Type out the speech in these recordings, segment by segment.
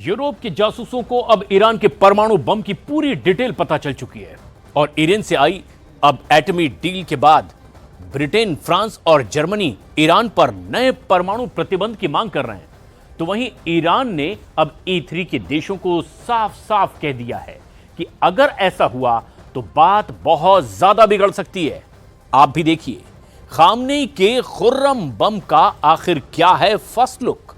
Europe के जासूसों को अब ईरान के परमाणु बम की पूरी डिटेल पता चल चुकी है और ईरान से आई अब एटमी डील के बाद ब्रिटेन, फ्रांस और जर्मनी ईरान पर नए परमाणु प्रतिबंध की मांग कर रहे हैं। तो वहीं ईरान ने अब E3 के देशों को साफ साफ कह दिया है कि अगर ऐसा हुआ तो बात बहुत ज्यादा बिगड़ सकती है। आप भी देखिए खामनेई के खुर्रम बम का आखिर क्या है फर्स्ट लुक।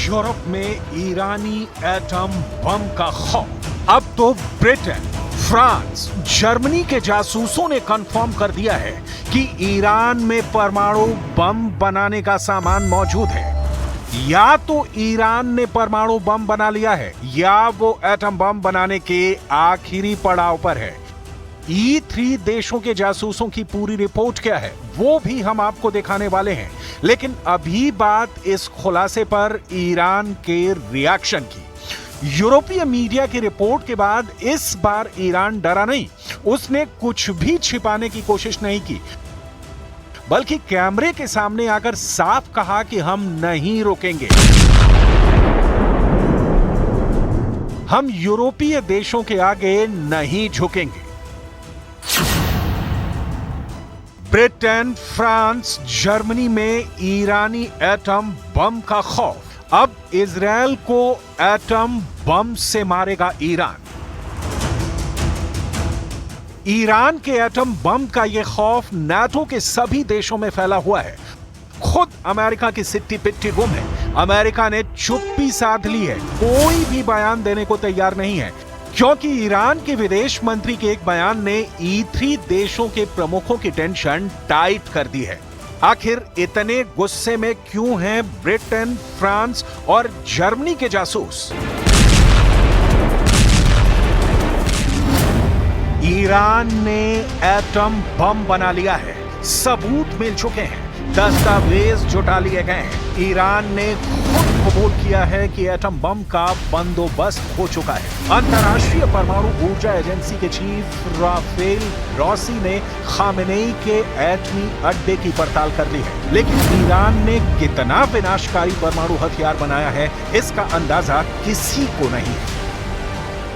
यूरोप में ईरानी एटम बम का खौफ। अब तो ब्रिटेन, फ्रांस, जर्मनी के जासूसों ने कंफर्म कर दिया है कि ईरान में परमाणु बम बनाने का सामान मौजूद है। या तो ईरान ने परमाणु बम बना लिया है या वो एटम बम बनाने के आखिरी पड़ाव पर है। E3 देशों के जासूसों की पूरी रिपोर्ट क्या है वो भी हम आपको दिखाने वाले हैं, लेकिन अभी बात इस खुलासे पर ईरान के रिएक्शन की। यूरोपीय मीडिया की रिपोर्ट के बाद इस बार ईरान डरा नहीं, उसने कुछ भी छिपाने की कोशिश नहीं की, बल्कि कैमरे के सामने आकर साफ कहा कि हम नहीं रुकेंगे। हम यूरोपीय देशों के आगे नहीं झुकेंगे। ब्रिटेन, फ्रांस, जर्मनी में ईरानी एटम बम का खौफ। अब इजरायल को एटम बम से मारेगा ईरान। ईरान के एटम बम का यह खौफ नाटो के सभी देशों में फैला हुआ है। खुद अमेरिका की सिट्टी पिट्टी गुम है। अमेरिका ने चुप्पी साध ली है, कोई भी बयान देने को तैयार नहीं है, क्योंकि ईरान के विदेश मंत्री के एक बयान ने E3 देशों के प्रमुखों की टेंशन टाइट कर दी है। आखिर इतने गुस्से में क्यों हैं ब्रिटेन, फ्रांस और जर्मनी के जासूस? ईरान ने एटम बम बना लिया है, सबूत मिल चुके हैं, दस्तावेज जुटा लिए गए हैं। ईरान ने खुद कबूल किया है कि एटम बम का बंदोबस्त हो चुका है। अंतर्राष्ट्रीय परमाणु ऊर्जा एजेंसी के चीफ राफेल ग्रॉसी ने खामेनेई के एटमी अड्डे की पड़ताल कर ली है, लेकिन ईरान ने कितना विनाशकारी परमाणु हथियार बनाया है इसका अंदाजा किसी को नहीं है।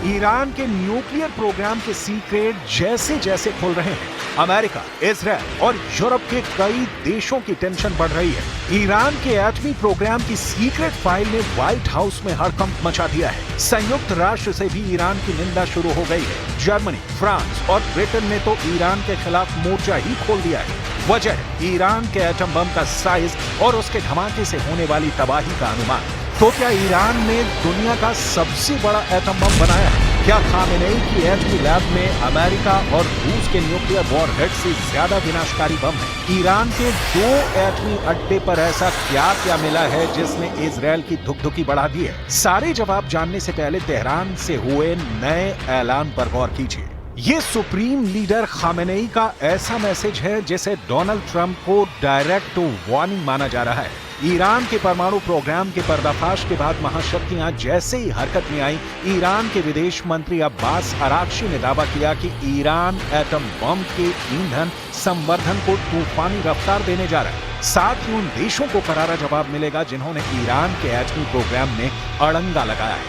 ईरान के न्यूक्लियर प्रोग्राम के सीक्रेट जैसे जैसे खुल रहे हैं, अमेरिका, इजराइल और यूरोप के कई देशों की टेंशन बढ़ रही है। ईरान के एटमी प्रोग्राम की सीक्रेट फाइल ने व्हाइट हाउस में हड़कंप मचा दिया है। संयुक्त राष्ट्र से भी ईरान की निंदा शुरू हो गई है। जर्मनी, फ्रांस और ब्रिटेन ने तो ईरान के खिलाफ मोर्चा ही खोल दिया है। वजह है ईरान के एटम बम का साइज और उसके धमाके से होने वाली तबाही का अनुमान। तो क्या ईरान ने दुनिया का सबसे बड़ा एटम बम बनाया है? क्या खामेनेई की एटमी लैब में अमेरिका और रूस के न्यूक्लियर वॉरहेड से ज्यादा विनाशकारी बम है? ईरान के 2 एटमी अड्डे पर ऐसा क्या क्या मिला है जिसने इजरायल की धुकधुकी बढ़ा दी है? सारे जवाब जानने से पहले तेहरान से हुए नए ऐलान पर गौर कीजिए। ये सुप्रीम लीडर खामेनेई का ऐसा मैसेज है जिसे डोनाल्ड ट्रंप को डायरेक्ट वार्निंग माना जा रहा है। ईरान के परमाणु प्रोग्राम के पर्दाफाश के बाद महाशक्तियां जैसे ही हरकत में आई, ईरान के विदेश मंत्री अब्बास अरागची ने दावा किया कि ईरान एटम बम के ईंधन संवर्धन को तूफानी रफ्तार देने जा रहा है। साथ ही उन देशों को करारा जवाब मिलेगा जिन्होंने ईरान के एटमी प्रोग्राम में अड़ंगा लगाया है।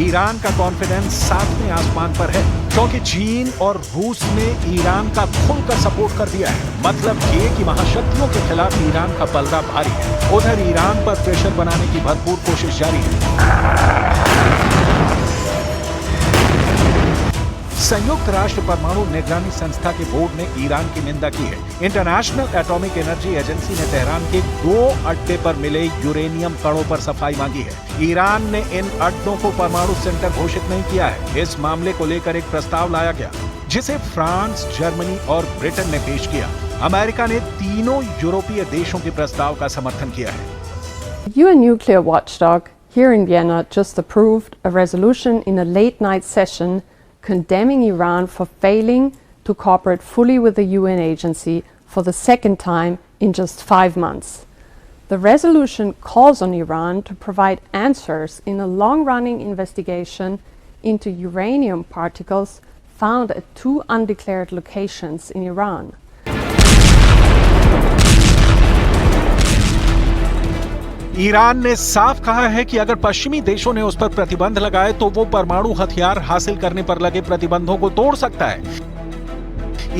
ईरान का कॉन्फिडेंस 7वें आसमान पर है। क्योंकि चीन और रूस ने ईरान का खुलकर सपोर्ट कर दिया है। मतलब ये कि महाशक्तियों के खिलाफ ईरान का पलड़ा भारी है। उधर ईरान पर प्रेशर बनाने की भरपूर कोशिश जारी है। संयुक्त राष्ट्र परमाणु निगरानी संस्था के बोर्ड ने ईरान की निंदा की है। इंटरनेशनल एटॉमिक एनर्जी एजेंसी ने तेहरान के 2 अड्डे पर मिले यूरेनियम कणों पर सफाई मांगी है। ईरान ने इन अड्डों को परमाणु सेंटर घोषित नहीं किया है। इस मामले को लेकर एक प्रस्ताव लाया गया, जिसे फ्रांस, जर्मनी और ब्रिटेन ने पेश किया। अमेरिका ने तीनों यूरोपीय देशों के प्रस्ताव का समर्थन किया है। UN nuclear watchdog here in Vienna just approved a resolution in a late-night session condemning Iran for failing to cooperate fully with the UN agency for the second time in just 5 months. The resolution calls on Iran to provide answers in a long-running investigation into uranium particles found at 2 undeclared locations in Iran. Iran ने साफ कहा है कि अगर पश्चिमी देशों ने उस पर प्रतिबंध लगाए तो वो परमाणु हथियार हासिल करने पर लगे प्रतिबंधों को तोड़ सकता है।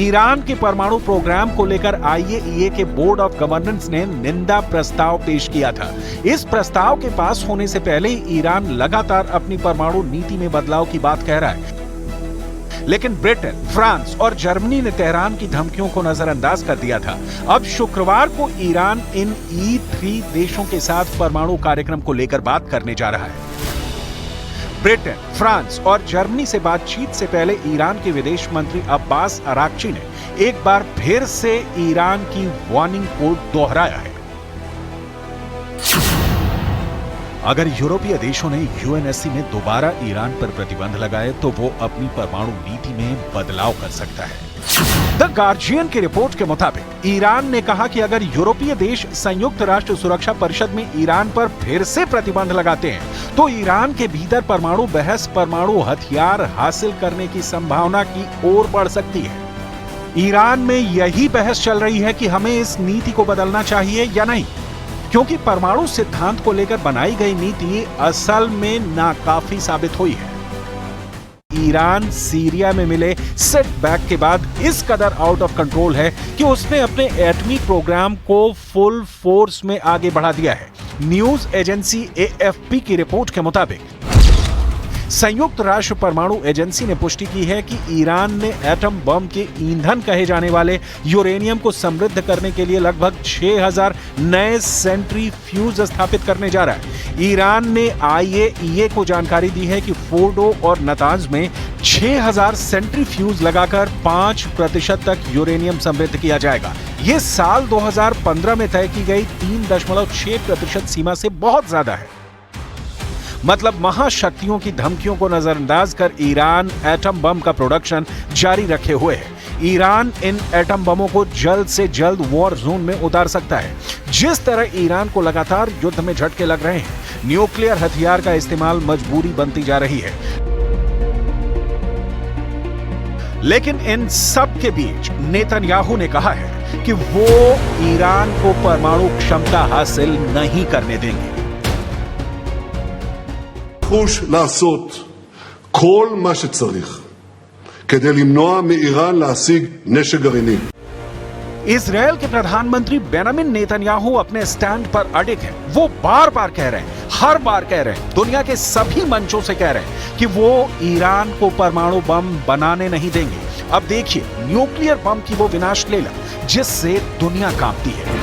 ईरान के परमाणु प्रोग्राम को लेकर IAEA के बोर्ड ऑफ गवर्नेंस ने निंदा प्रस्ताव पेश किया था। इस प्रस्ताव के पास होने से पहले ही ईरान लगातार अपनी परमाणु नीति में बदलाव की बात कह रहा है। लेकिन ब्रिटेन, फ्रांस और जर्मनी ने तेहरान की धमकियों को नजरअंदाज कर दिया था। अब शुक्रवार को ईरान इन E3 देशों के साथ परमाणु कार्यक्रम को लेकर बात करने जा रहा है। ब्रिटेन, फ्रांस और जर्मनी से बातचीत से पहले ईरान के विदेश मंत्री अब्बास अराक्ची ने एक बार फिर से ईरान की वार्निंग को दोहराया है। अगर यूरोपीय देशों ने UNSC में दोबारा ईरान पर प्रतिबंध लगाए तो वो अपनी परमाणु नीति में बदलाव कर सकता है। द गार्जियन की रिपोर्ट के मुताबिक ईरान ने कहा कि अगर यूरोपीय देश संयुक्त राष्ट्र सुरक्षा परिषद में ईरान पर फिर से प्रतिबंध लगाते हैं तो ईरान के भीतर परमाणु बहस परमाणु हथियार हासिल करने की संभावना की ओर बढ़ सकती है। ईरान में यही बहस चल रही है कि हमें इस नीति को बदलना चाहिए या नहीं, क्योंकि परमाणु सिद्धांत को लेकर बनाई गई नीति असल में नाकाफी साबित हुई है। ईरान सीरिया में मिले सेटबैक के बाद इस कदर आउट ऑफ कंट्रोल है कि उसने अपने एटमी प्रोग्राम को फुल फोर्स में आगे बढ़ा दिया है। न्यूज एजेंसी AFP की रिपोर्ट के मुताबिक संयुक्त राष्ट्र परमाणु एजेंसी ने पुष्टि की है कि ईरान ने एटम बम के ईंधन कहे जाने वाले यूरेनियम को समृद्ध करने के लिए लगभग 6000 नए सेंट्रीफ्यूज स्थापित करने जा रहा है। ईरान ने IAEA को जानकारी दी है कि फोर्डो और नतांज में 6000 सेंट्रीफ्यूज लगाकर 5% तक यूरेनियम समृद्ध किया जाएगा। ये साल 2015 में तय की गई 3.6% सीमा से बहुत ज्यादा है। मतलब महाशक्तियों की धमकियों को नजरअंदाज कर ईरान एटम बम का प्रोडक्शन जारी रखे हुए है। ईरान इन एटम बमों को जल्द से जल्द वॉर जोन में उतार सकता है। जिस तरह ईरान को लगातार युद्ध में झटके लग रहे हैं, न्यूक्लियर हथियार का इस्तेमाल मजबूरी बनती जा रही है। लेकिन इन सब के बीच नेतन्याहू ने कहा है कि वो ईरान को परमाणु क्षमता हासिल नहीं करने देंगे। נחוש לעשות כל מה שצריך כדי למנוע מאיראן להשיג נשק גרעיני. इजरायल के प्रधानमंत्री बेंजामिन नेतन्याहू अपने स्टैंड पर अडिग हैं। वो बार बार कह रहे हैं, हर बार कह रहे हैं, दुनिया के सभी मंचों से कह रहे हैं कि वो ईरान को परमाणु बम बनाने नहीं देंगे। अब देखिए न्यूक्लियर बम की वो विनाश लीला जिससे दुनिया कांपती है।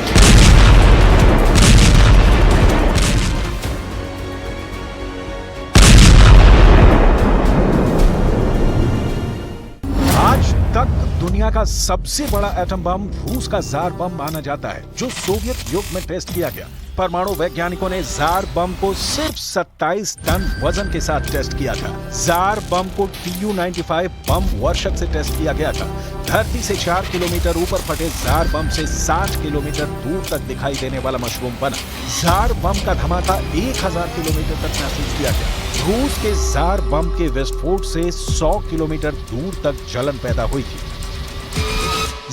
आज तक दुनिया का सबसे बड़ा एटम बम रूस का जार बम माना जाता है, जो सोवियत युग में टेस्ट किया गया। परमाणु वैज्ञानिकों ने जार बम को सिर्फ 27 टन वजन के साथ टेस्ट किया था। जार बम को Tu-95 बम वर्षक से टेस्ट किया गया था। धरती से 4 किलोमीटर ऊपर फटे जार बम से 60 किलोमीटर दूर तक दिखाई देने वाला मशरूम बना। जार बम का धमाका 1000 किलोमीटर तक महसूस किया गया। रूस के जार बम के विस्फोट से 100 किलोमीटर दूर तक जलन पैदा हुई थी।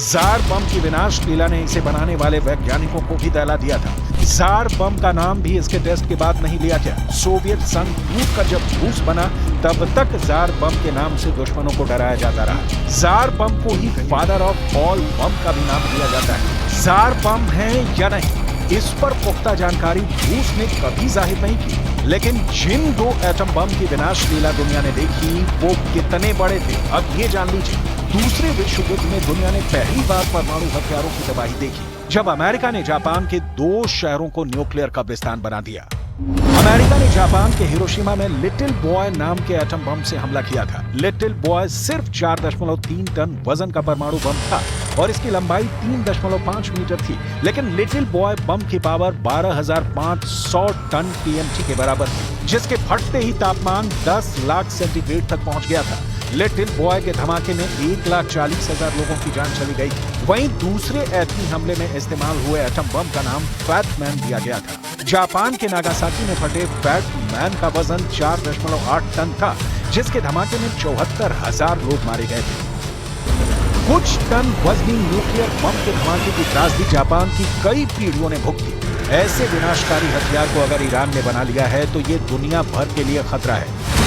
जार बम की विनाश लीला ने इसे बनाने वाले वैज्ञानिकों को भी दहला दिया था। जार बम का नाम भी इसके टेस्ट के बाद नहीं लिया गया। सोवियत संघ टूटकर जब रूस बना तब तक जार बम के नाम से दुश्मनों को डराया जाता रहा। जार बम को ही फादर ऑफ ऑल बम का भी नाम दिया जाता है। जार बम है या नहीं, इस पर पुख्ता जानकारी रूस ने कभी जाहिर नहीं की, लेकिन जिन 2 एटम बम की विनाश लीला दुनिया ने देखी वो कितने बड़े थे अब ये जान लीजिए। दूसरे विश्व युद्ध में दुनिया ने पहली बार परमाणु हथियारों की तबाही देखी जब अमेरिका ने जापान के 2 शहरों को न्यूक्लियर कब्रिस्तान बना दिया। अमेरिका ने जापान के हिरोशिमा में लिटिल बॉय नाम के एटम बम से हमला किया था। लिटिल बॉय सिर्फ 4.3 टन वजन का परमाणु बम था और इसकी लंबाई 3.5 मीटर थी, लेकिन लिटिल बॉय बम की पावर 12,500 टन TNT के बराबर थी, जिसके फटते ही तापमान 10 लाख सेंटीग्रेड तक पहुंच गया था। लिटिल बॉय के धमाके में 1,40,000 लोगों की जान चली गई। वहीं दूसरे एटमी हमले में इस्तेमाल हुए एटम बम का नाम फैट मैन दिया गया था। जापान के नागासाकी में फटे फैट मैन का वजन 4.8 टन था, जिसके धमाके में 74,000 लोग मारे गए थे। कुछ टन वजनी न्यूक्लियर बम के धमाके की त्रासदी जापान की कई पीढ़ियों ने भुगती। ऐसे विनाशकारी हथियार को अगर ईरान ने बना लिया है तो ये दुनिया भर के लिए खतरा है।